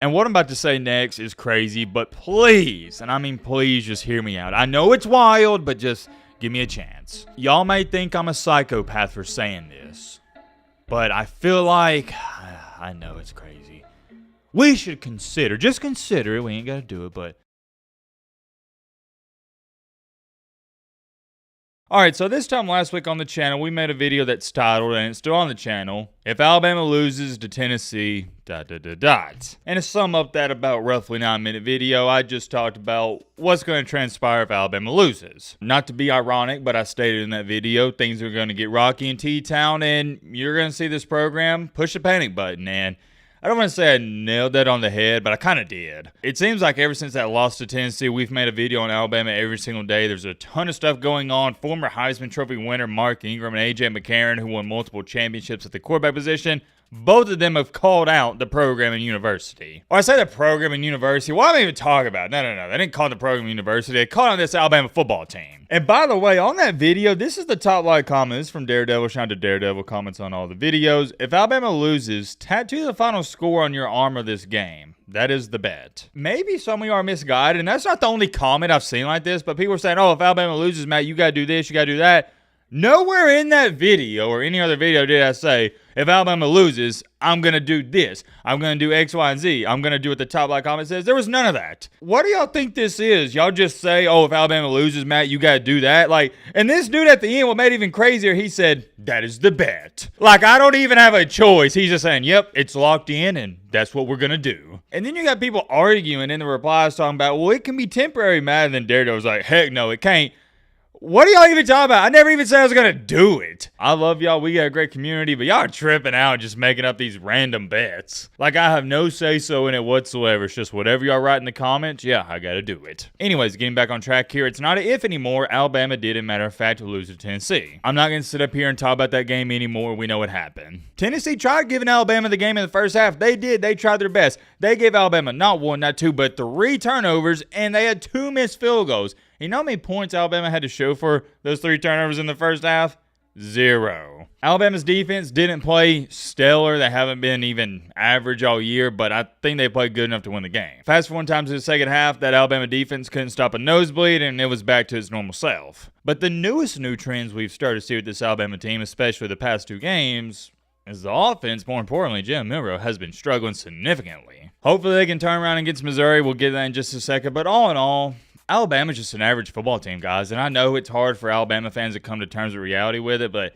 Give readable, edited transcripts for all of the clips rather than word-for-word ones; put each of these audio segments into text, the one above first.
And what I'm about to say next is crazy, but please, and I mean please, just hear me out. I know it's wild, but just give me a chance. Y'all may think I'm a psychopath for saying this, but I feel like, I know it's crazy. We should consider, just consider it, we ain't gotta do it, but alright, so this time last week on the channel, we made a video that's titled, and it's still on the channel, If Alabama Loses to Tennessee, ... And to sum up that about roughly 9-minute video, I just talked about what's going to transpire if Alabama loses. Not to be ironic, but I stated in that video, things are going to get rocky in T-Town, and you're going to see this program push the panic button, and I don't want to say I nailed that on the head, but I kind of did. It seems like ever since that loss to Tennessee, we've made a video on Alabama every single day. There's a ton of stuff going on. Former Heisman Trophy winner Mark Ingram and A.J. McCarron, who won multiple championships at the quarterback position, both of them have called out the program and university. Or I say the program and university, what am I even talking about? No. They didn't call it the program and university. They called out this Alabama football team. And by the way, on that video, this is the top like comment. This is from Daredevil. Shout out to Daredevil. Comments on all the videos. If Alabama loses, tattoo the final score on your arm of this game. That is the bet. Maybe some of you are misguided, and that's not the only comment I've seen like this, but people are saying, oh, if Alabama loses, Matt, you got to do this, you got to do that. Nowhere in that video or any other video did I say, if Alabama loses, I'm going to do this. I'm going to do X, Y, and Z. I'm going to do what the top like comment says. There was none of that. What do y'all think this is? Y'all just say, oh, if Alabama loses, Matt, you got to do that. Like, and this dude at the end, what made it even crazier, he said, that is the bet. Like, I don't even have a choice. He's just saying, yep, it's locked in, and that's what we're going to do. And then you got people arguing in the replies talking about, well, it can be temporary, Matt. And then Daredevil's like, heck no, it can't. What are y'all even talking about? I never even said I was going to do it. I love y'all. We got a great community, but y'all are tripping out just making up these random bets. Like, I have no say-so in it whatsoever. It's just whatever y'all write in the comments, yeah, I got to do it. Anyways, getting back on track here, it's not an if anymore. Alabama did, as a matter of fact, lose to Tennessee. I'm not going to sit up here and talk about that game anymore. We know what happened. Tennessee tried giving Alabama the game in the first half. They did. They tried their best. They gave Alabama not one, not two, but 3 turnovers, and they had 2 missed field goals. You know how many points Alabama had to show for those 3 turnovers in the first half? 0. Alabama's defense didn't play stellar. They haven't been even average all year, but I think they played good enough to win the game. Fast forward time to the second half, that Alabama defense couldn't stop a nosebleed, and it was back to its normal self. But the newest new trends we've started to see with this Alabama team, especially the past 2 games, is the offense, more importantly, Jim Milroe, has been struggling significantly. Hopefully they can turn around against Missouri. We'll get that in just a second, but all in all, Alabama's just an average football team, guys, and I know it's hard for Alabama fans to come to terms with reality with it, but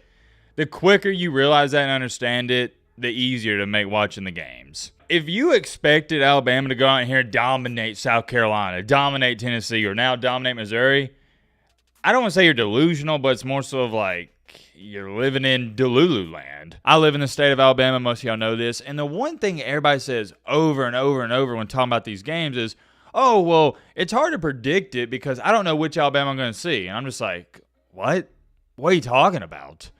the quicker you realize that and understand it, the easier to make watching the games. If you expected Alabama to go out here and dominate South Carolina, dominate Tennessee, or now dominate Missouri, I don't want to say you're delusional, but it's more so of like you're living in Delulu land. I live in the state of Alabama. Most of y'all know this, and the one thing everybody says over and over and over when talking about these games is, oh, well, it's hard to predict it because I don't know which Alabama I'm going to see. And I'm just like, what? What are you talking about?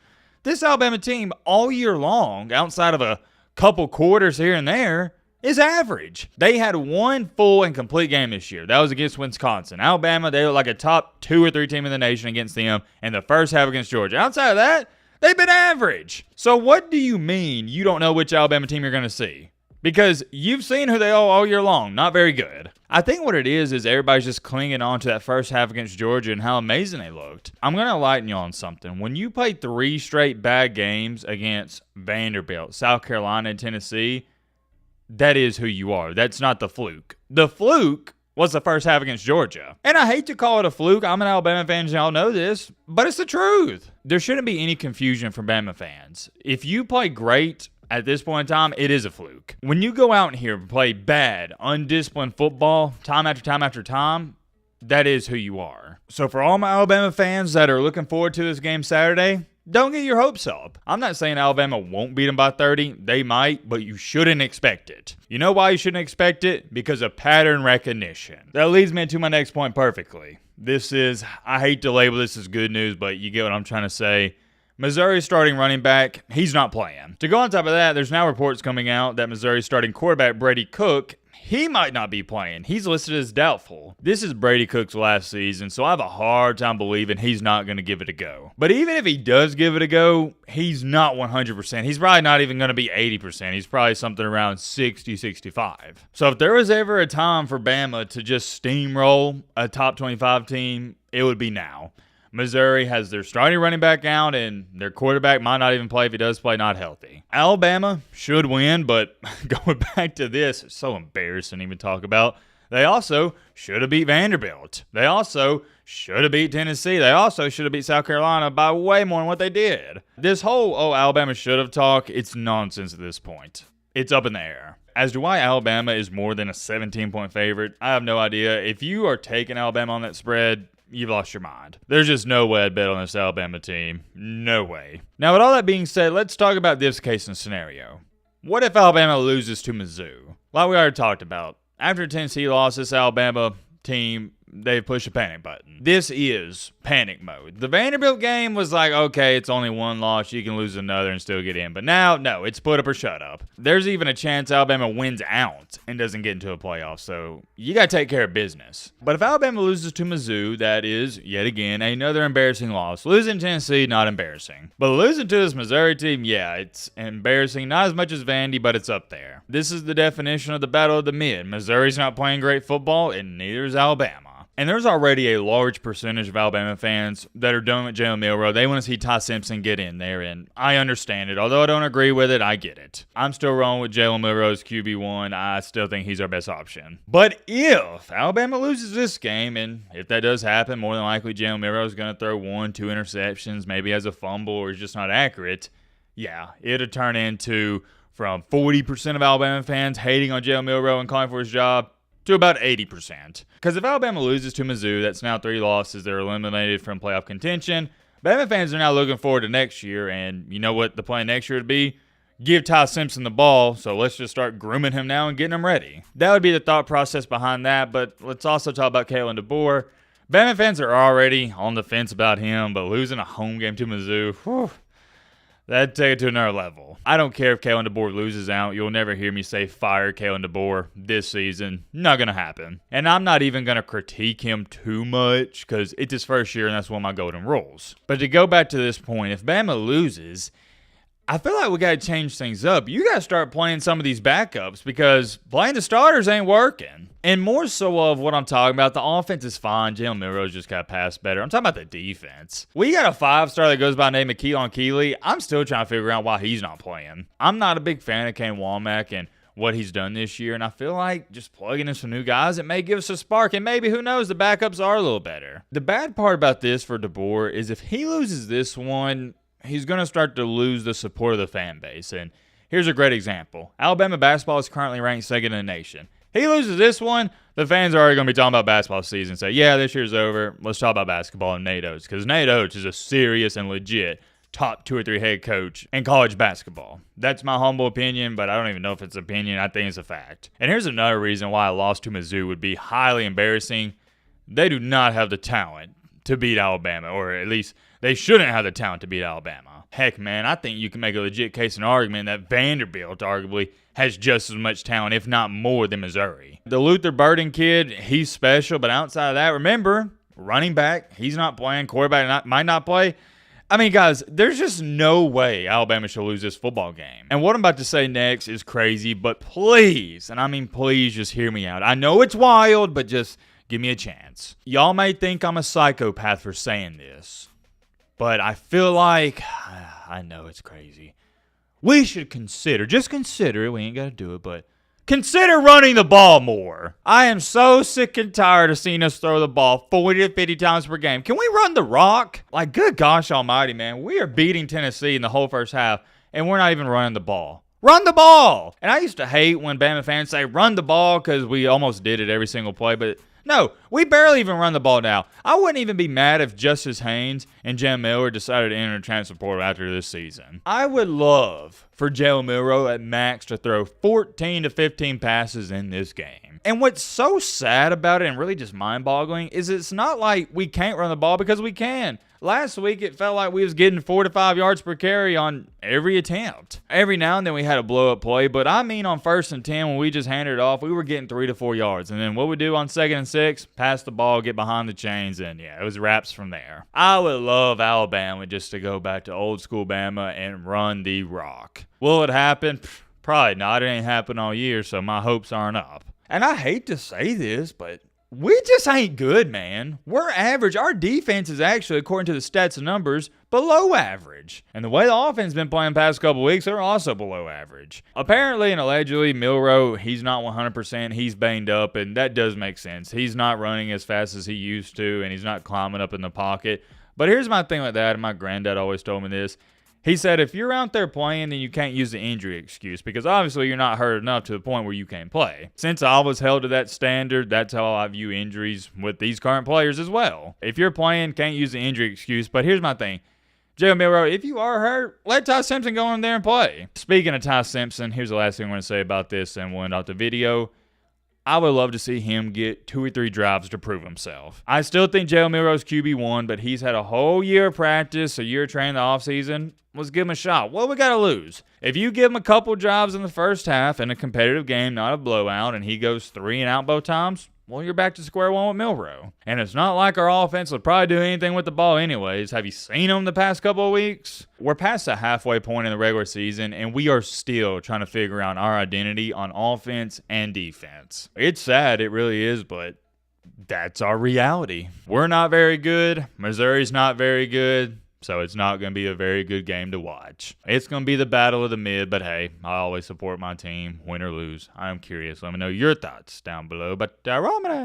This Alabama team all year long, outside of a couple quarters here and there, is average. They had 1 full and complete game this year. That was against Wisconsin. Alabama, they look like a top 2 or 3 team in the nation against them in the first half against Georgia. Outside of that, they've been average. So what do you mean you don't know which Alabama team you're going to see? Because you've seen who they are all year long. Not very good. I think what it is everybody's just clinging on to that first half against Georgia and how amazing they looked. I'm going to enlighten you on something. When you play 3 straight bad games against Vanderbilt, South Carolina, and Tennessee, that is who you are. That's not the fluke. The fluke was the first half against Georgia. And I hate to call it a fluke. I'm an Alabama fan, y'all know this, but it's the truth. There shouldn't be any confusion from Bama fans. If you play great at this point in time, it is a fluke. When you go out here and play bad, undisciplined football time after time after time, that is who you are. So for all my Alabama fans that are looking forward to this game Saturday, don't get your hopes up. I'm not saying Alabama won't beat them by 30. They might, but you shouldn't expect it. You know why you shouldn't expect it? Because of pattern recognition. That leads me to my next point perfectly. I hate to label this as good news, but you get what I'm trying to say. Missouri's starting running back, he's not playing. To go on top of that, there's now reports coming out that Missouri's starting quarterback Brady Cook, he might not be playing. He's listed as doubtful. This is Brady Cook's last season, so I have a hard time believing he's not going to give it a go. But even if he does give it a go, he's not 100%. He's probably not even going to be 80%. He's probably something around 60, 65. So if there was ever a time for Bama to just steamroll a top 25 team, it would be now. Missouri has their starting running back out, and their quarterback might not even play if he does play not healthy. Alabama should win, but going back to this, it's so embarrassing to even talk about. They also should have beat Vanderbilt. They also should have beat Tennessee. They also should have beat South Carolina by way more than what they did. This whole, Alabama should have talk, it's nonsense at this point. It's up in the air. As to why Alabama is more than a 17-point favorite, I have no idea. If you are taking Alabama on that spread, you've lost your mind. There's just no way I'd bet on this Alabama team. No way. Now, with all that being said, let's talk about this case and scenario. What if Alabama loses to Mizzou? Like we already talked about, after Tennessee lost, this Alabama team, they push a panic button. This is panic mode. The Vanderbilt game was like, okay, it's only one loss. You can lose another and still get in. But now, no, it's put up or shut up. There's even a chance Alabama wins out and doesn't get into a playoff. So you got to take care of business. But if Alabama loses to Mizzou, that is, yet again, another embarrassing loss. Losing to Tennessee, not embarrassing. But losing to this Missouri team, yeah, it's embarrassing. Not as much as Vandy, but it's up there. This is the definition of the battle of the mid. Missouri's not playing great football, and neither is Alabama. And there's already a large percentage of Alabama fans that are done with Jalen Milroe. They want to see Ty Simpson get in there, and I understand it. Although I don't agree with it, I get it. I'm still wrong with Jalen Milroe's QB1. I still think he's our best option. But if Alabama loses this game, and if that does happen, more than likely Jalen Milroe is going to throw 1-2 interceptions, maybe has a fumble or is just not accurate, yeah, it'll turn into from 40% of Alabama fans hating on Jalen Milroe and calling for his job to about 80%. Because if Alabama loses to Mizzou, that's now 3 losses. They're eliminated from playoff contention. Bama fans are now looking forward to next year, and you know what the plan next year would be? Give Ty Simpson the ball, so let's just start grooming him now and getting him ready. That would be the thought process behind that, but let's also talk about Kalen DeBoer. Bama fans are already on the fence about him, but losing a home game to Mizzou, whew, that'd take it to another level. I don't care if Kalen DeBoer loses out. You'll never hear me say fire Kalen DeBoer this season. Not going to happen. And I'm not even going to critique him too much because it's his first year and that's one of my golden rules. But to go back to this point, if Bama loses, I feel like we got to change things up. You got to start playing some of these backups because playing the starters ain't working. And more so of what I'm talking about, the offense is fine. Jalen Milroe's just got to pass better. I'm talking about the defense. We got a 5-star that goes by the name of Keelan Keeley. I'm still trying to figure out why he's not playing. I'm not a big fan of Kane Womack and what he's done this year, and I feel like just plugging in some new guys, it may give us a spark, and maybe, who knows, the backups are a little better. The bad part about this for DeBoer is if he loses this one, he's going to start to lose the support of the fan base. And here's a great example. Alabama basketball is currently ranked second in the nation. He loses this one, the fans are already going to be talking about basketball season. Say, yeah, this year's over. Let's talk about basketball and Nate Oates. Because Nate Oates is a serious and legit top 2 or 3 head coach in college basketball. That's my humble opinion, but I don't even know if it's opinion. I think it's a fact. And here's another reason why a loss to Mizzou would be highly embarrassing. They do not have the talent to beat Alabama, or at least they shouldn't have the talent to beat Alabama. Heck, man, I think you can make a legit case and argument that Vanderbilt arguably has just as much talent, if not more, than Missouri. The Luther Burden kid, he's special, but outside of that, remember, running back, he's not playing, quarterback might not play. I mean, guys, there's just no way Alabama should lose this football game. And what I'm about to say next is crazy, but please, and I mean please, just hear me out. I know it's wild, but just give me a chance. Y'all may think I'm a psychopath for saying this, but I feel like, I know it's crazy, we should consider, just consider it, we ain't got to do it, but consider running the ball more. I am so sick and tired of seeing us throw the ball 40 to 50 times per game. Can we run the rock? Like, good gosh almighty, man. We are beating Tennessee in the whole first half, and we're not even running the ball. Run the ball! And I used to hate when Bama fans say run the ball because we almost did it every single play, but no, we barely even run the ball now. I wouldn't even be mad if Justice Haynes and Jalen Miller decided to enter the transfer portal after this season. I would love for Jalen Milroe at max to throw 14 to 15 passes in this game. And what's so sad about it and really just mind-boggling is it's not like we can't run the ball, because we can. Last week, it felt like we was getting 4 to 5 yards per carry on every attempt. Every now and then we had a blow-up play, but I mean on 1st and 10 when we just handed it off, we were getting 3 to 4 yards. And then what we do on 2nd and 6, pass the ball, get behind the chains, and yeah, it was wraps from there. I would love Alabama just to go back to old school Bama and run the rock. Will it happen? Probably not. It ain't happened all year, so my hopes aren't up. And I hate to say this, but we just ain't good, man. We're average. Our defense is actually, according to the stats and numbers, below average. And the way the offense has been playing past couple weeks, they're also below average. Apparently and allegedly, Milroe, he's not 100%. He's banged up, and that does make sense. He's not running as fast as he used to, and he's not climbing up in the pocket. But here's my thing with that, and my granddad always told me this. He said, if you're out there playing, then you can't use the injury excuse, because obviously you're not hurt enough to the point where you can't play. Since I was held to that standard, that's how I view injuries with these current players as well. If you're playing, can't use the injury excuse. But here's my thing. Jalen Milroe, if you are hurt, let Ty Simpson go in there and play. Speaking of Ty Simpson, here's the last thing I'm going to say about this, and we'll end off the video. I would love to see him get 2 or 3 drives to prove himself. I still think Jalen Milroe's QB1, but he's had a whole year of practice, a year of training the offseason. Let's give him a shot. What we got to lose? If you give him a couple drives in the first half in a competitive game, not a blowout, and he goes 3 and out both times, well, you're back to square one with Milroe. And it's not like our offense would probably do anything with the ball anyways. Have you seen them the past couple of weeks? We're past the halfway point in the regular season, and we are still trying to figure out our identity on offense and defense. It's sad, it really is, but that's our reality. We're not very good. Missouri's not very good. So it's not going to be a very good game to watch. It's going to be the battle of the mid, but hey, I always support my team, win or lose. I'm curious. Let me know your thoughts down below. But Romana.